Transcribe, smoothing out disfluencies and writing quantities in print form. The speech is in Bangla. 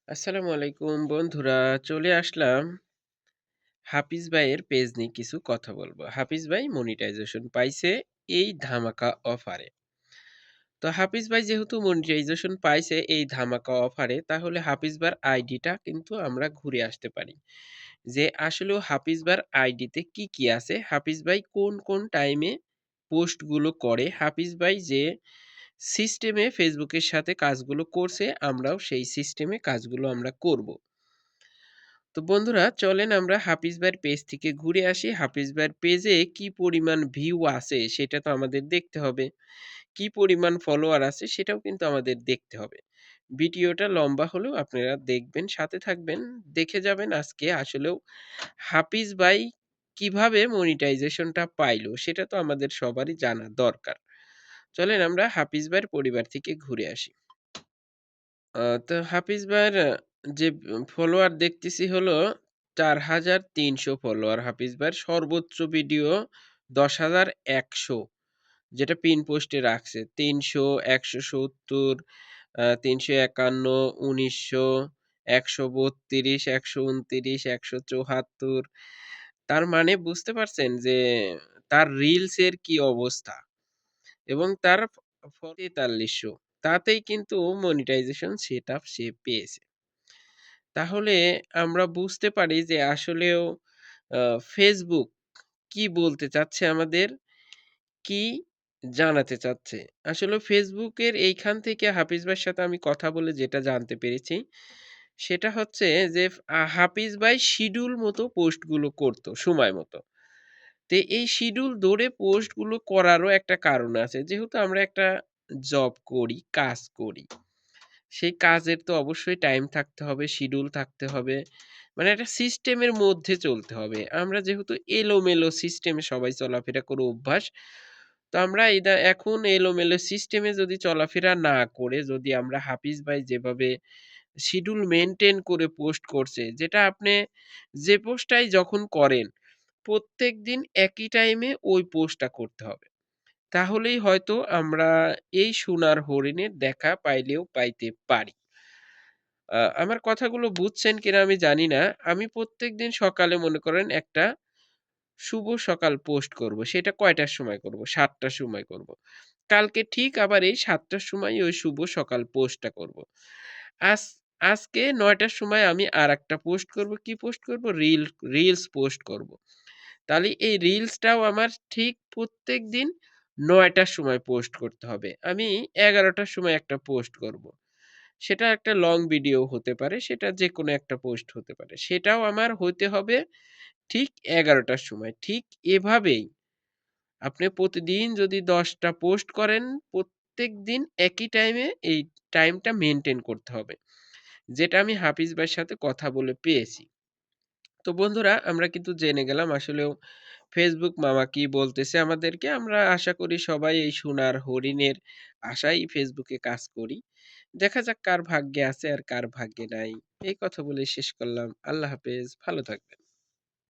আসসালামু আলাইকুম বন্ধুরা, চলে আসলাম হাফিজ ভাইয়ের পেজ নিয়ে কিছু কথা বলবো। হাফিজ ভাই মনিটাইজেশন পাইছে এই ধামাকা অফারে। তো হাফিজ ভাই যেহেতু মনিটাইজেশন পাইছে এই ধামাকা অফারে, তাহলে হাফিজ ভাইয়ের আইডিটা কিন্তু আমরা ঘুরে আসতে পারি। যে আসলেও হাফিজ ভাইয়ের আইডিতে কি কি আছে, হাফিজ ভাই কোন কোন টাইমে পোস্টগুলো করে, হাফিজ ভাই যে সিস্টেমে ফেসবুকের সাথে কাজগুলো করছে, আমরাও সেই সিস্টেমে কাজগুলো আমরা করব। তো বন্ধুরা চলেন আমরা হাফিজ ভাইয়ের পেজ থেকে ঘুরে আসি। হাফিজ ভাইয়ের পেজে কি পরিমাণ ভিউ আছে সেটা তো আমাদের দেখতে হবে। কি পরিমাণ ফলোয়ার আছে সেটাও কিন্তু আমাদের দেখতে হবে। ভিডিওটা লম্বা হলেও আপনারা দেখবেন, সাথে থাকবেন, দেখে যাবেন আজকে আসলেও হাফিজ ভাই কিভাবে মনিটাইজেশনটা পাইলো সেটা তো আমাদের সবারই জানা দরকার। চলেন আমরা হাফিজ ভাইয়ের পরিবার থেকে ঘুরে আসি। তো হাফিজ ভাইয়ের যে ফলোয়ার দেখতেছি হলো ৪,৩০০ ফলোয়ার। হাফিজ ভাইয়ের সর্বোচ্চ ভিডিও ১০,১০০, যেটা পিন পোস্টে রাখছে। ৩০০, ১৭০, ৩৫১, ১৯০০, ১৩২, ১২৯, ১৭৪। তার মানে বুঝতে পারছেন যে তার রিলসের কি অবস্থা, এবং তার ৪৩০০, তাতেই কিন্তু মনিটাইজেশন সেটআপ সে পেয়েছে। তাহলে আমরা বুঝতে পারি যে আসলেও আ ফেসবুক কি বলতে চাচ্ছে আমাদের, কি জানাতে চাচ্ছে। আসলে ফেসবুকের এইখান থেকে হাফিজ ভাইয়ের সাথে আমি কথা বলে যেটা জানতে পেরেছি, সেটা হচ্ছে যে হাফিজ ভাই শিডিউল মতো পোস্টগুলো করত সময় মতো। তো এই শিডিউল ধরে পোস্টগুলো করারও একটা কারণ আছে। যেহেতু আমরা একটা জব করি, কাজ করি। সেই কাজের তো অবশ্যই টাইম থাকতে হবে, শিডিউল থাকতে হবে। মানে একটা সিস্টেমের মধ্যে চলতে হবে। আমরা যেহেতু এলোমেলো সিস্টেমে সবাই চলাফেরা করে অভ্যাস। তো আমরা এখন এলোমেলো সিস্টেমে যদি চলাফেরা না করে, যদি আমরা হাফিজ ভাই যেভাবে শিডিউল মেইনটেইন করে পোস্ট করছে, যেটা আপনি যে পোস্টটাই যখন করেন, প্রত্যেকদিন একই টাইমে ওই পোস্টটা করতে হবে। তাহলেই হয়তো আমরা এই সোনার হরিণের দেখা পাইলেও পাইতে পারি। আমার কথাগুলো বুঝছেন কিনা আমি জানি না। আমি প্রত্যেকদিন সকালে মনে করেন একটা শুভ সকাল পোস্ট করব। সেটা কয়টার সময় করব? ৭ টার সময় করব। কালকে ঠিক আবার এই ৭ টার সময় ওই শুভ সকাল পোস্টটা করব। আজ আজকে ৯ টার সময় আমি আরেকটা পোস্ট করব। কি পোস্ট করব? রিলস পোস্ট করব। তাহলে এই রিলসটাও আমার ঠিক প্রত্যেকদিন ৯ টার সময় পোস্ট করতে হবে। আমি ১১ টার সময় একটা পোস্ট করব। সেটা একটা লং ভিডিও হতে পারে, সেটা যেকোনো একটা পোস্ট হতে পারে। সেটাও আমার হইতে হবে ঠিক ১১ টার সময়। ঠিক এভাবেই আপনি প্রতিদিন যদি ১০ টা পোস্ট করেন, প্রত্যেকদিন একই টাইমে এই টাইমটা মেইনটেইন করতে হবে। যেটা আমি হাফিজ ভাইয়ের সাথে কথা বলে পেয়েছি। তো বন্ধুরা আমরা কিন্তু জেনে গেলাম আসলেও ফেসবুক মামা কি বলতেছে আমাদেরকে। আমরা আশা করি সবাই এই সোনার হরিণের আশায় ফেসবুকে কাজ করি। দেখা যাক কার ভাগ্যে আছে আর কার ভাগ্যে নাই। এই কথা বলে শেষ করলাম। আল্লাহ হাফেজ। ভালো থাকবেন।